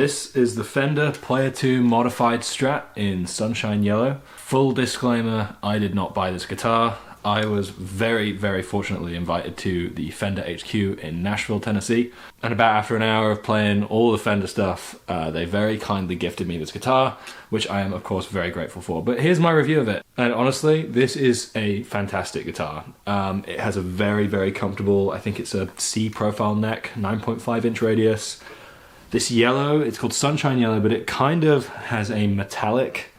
This is the Fender Player 2 Modified Strat in Sunshine Yellow. Full disclaimer, I did not buy this guitar. I was very, very fortunately invited to the Fender HQ in Nashville, Tennessee. And about after an hour of playing all the Fender stuff, they very kindly gifted me this guitar, which I am of course very grateful for. But here's my review of it. And honestly, this is a fantastic guitar. It has a very, very comfortable, I think it's a C profile neck, 9.5 inch radius. This yellow, it's called Sunshine Yellow, but it kind of has a metallic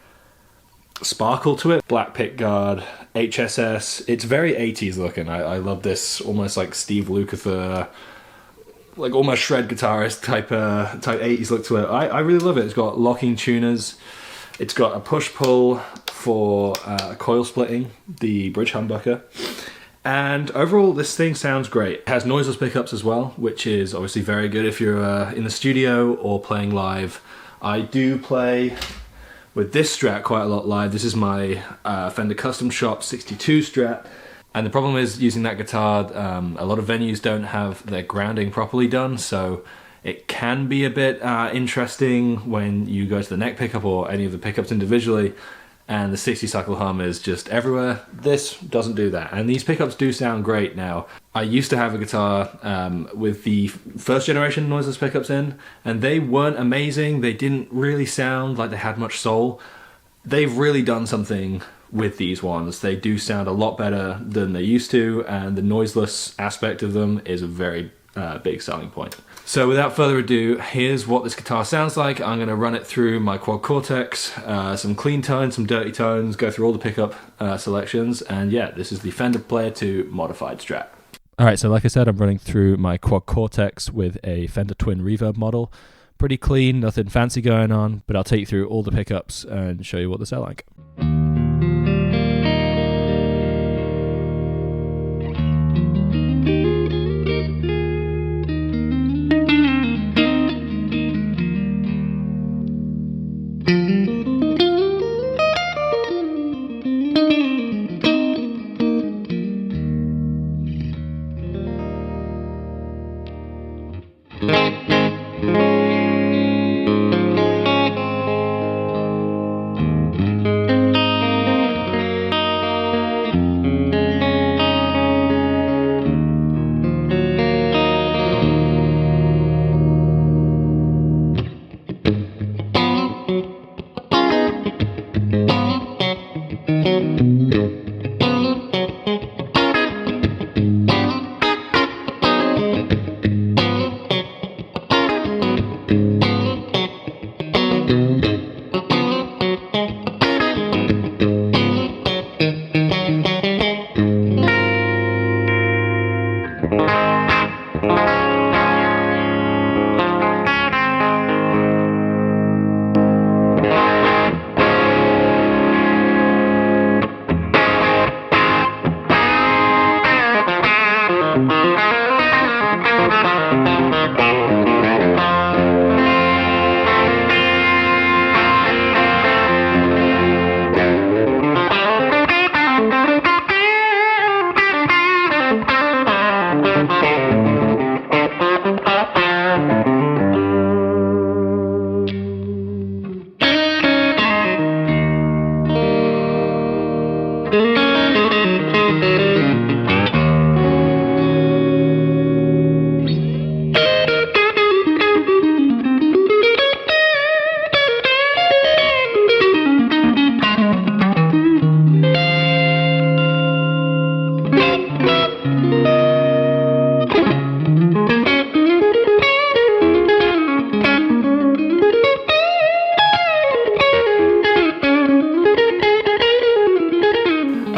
sparkle to it. Black pickguard, HSS. It's very 80s looking. I love this, almost like Steve Lukather, like almost shred guitarist type 80s look to it. I really love it. It's got locking tuners. It's got a push-pull for coil splitting, the bridge humbucker. And overall, this thing sounds great. It has noiseless pickups as well, which is obviously very good if you're in the studio or playing live. I do play with this Strat quite a lot live. This is my Fender Custom Shop 62 Strat. And the problem is using that guitar, a lot of venues don't have their grounding properly done, so it can be a bit interesting when you go to the neck pickup or any of the pickups individually, and the 60 cycle hum is just everywhere. This doesn't do that, and these pickups do sound great now. I used to have a guitar with the first generation noiseless pickups in, and they weren't amazing. They didn't really sound like they had much soul. They've really done something with these ones. They do sound a lot better than they used to, and the noiseless aspect of them is a very big selling point. So without further ado, here's what this guitar sounds like. I'm going to run it through my quad cortex, some clean tones, some dirty tones, go through all the pickup selections, and yeah, this is the Fender Player 2 Modified Strat. Alright, so like I said, I'm running through my quad cortex with a Fender Twin Reverb model. Pretty clean, nothing fancy going on, but I'll take you through all the pickups and show you what they sound like.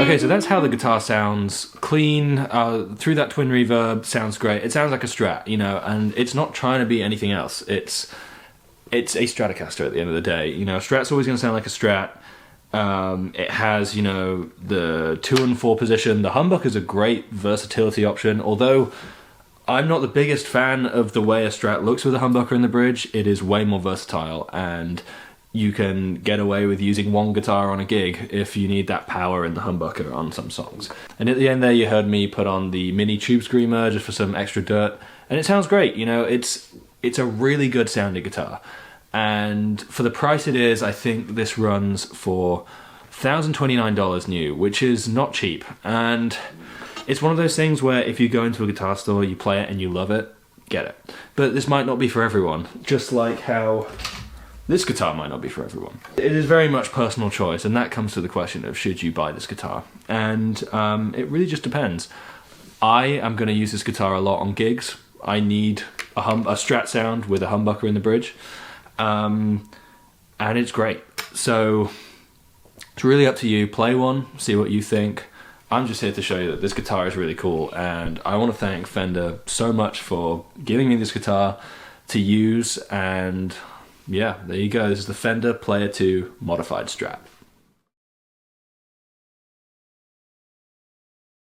Okay, so that's how the guitar sounds. Clean, through that twin reverb, sounds great. It sounds like a Strat, you know, and it's not trying to be anything else. It's a Stratocaster at the end of the day. You know, a Strat's always going to sound like a Strat. It has, you know, the 2 and 4 position. The humbucker's a great versatility option, although I'm not the biggest fan of the way a Strat looks with a humbucker in the bridge. It is way more versatile, and you can get away with using one guitar on a gig if you need that power in the humbucker on some songs. And at the end there, you heard me put on the mini tube screamer just for some extra dirt, and it sounds great. You know, it's a really good sounding guitar. And for the price it is, I think this runs for $1,029 new, which is not cheap. And it's one of those things where if you go into a guitar store, you play it and you love it, get it. But this might not be for everyone, just like how this guitar might not be for everyone. It is very much personal choice, and that comes to the question of should you buy this guitar? And it really just depends. I am going to use this guitar a lot on gigs. I need a Strat sound with a humbucker in the bridge. And it's great. So it's really up to you. Play one, see what you think. I'm just here to show you that this guitar is really cool, and I want to thank Fender so much for giving me this guitar to use. And yeah, there you go. This is the Fender Player 2 Modified Strat.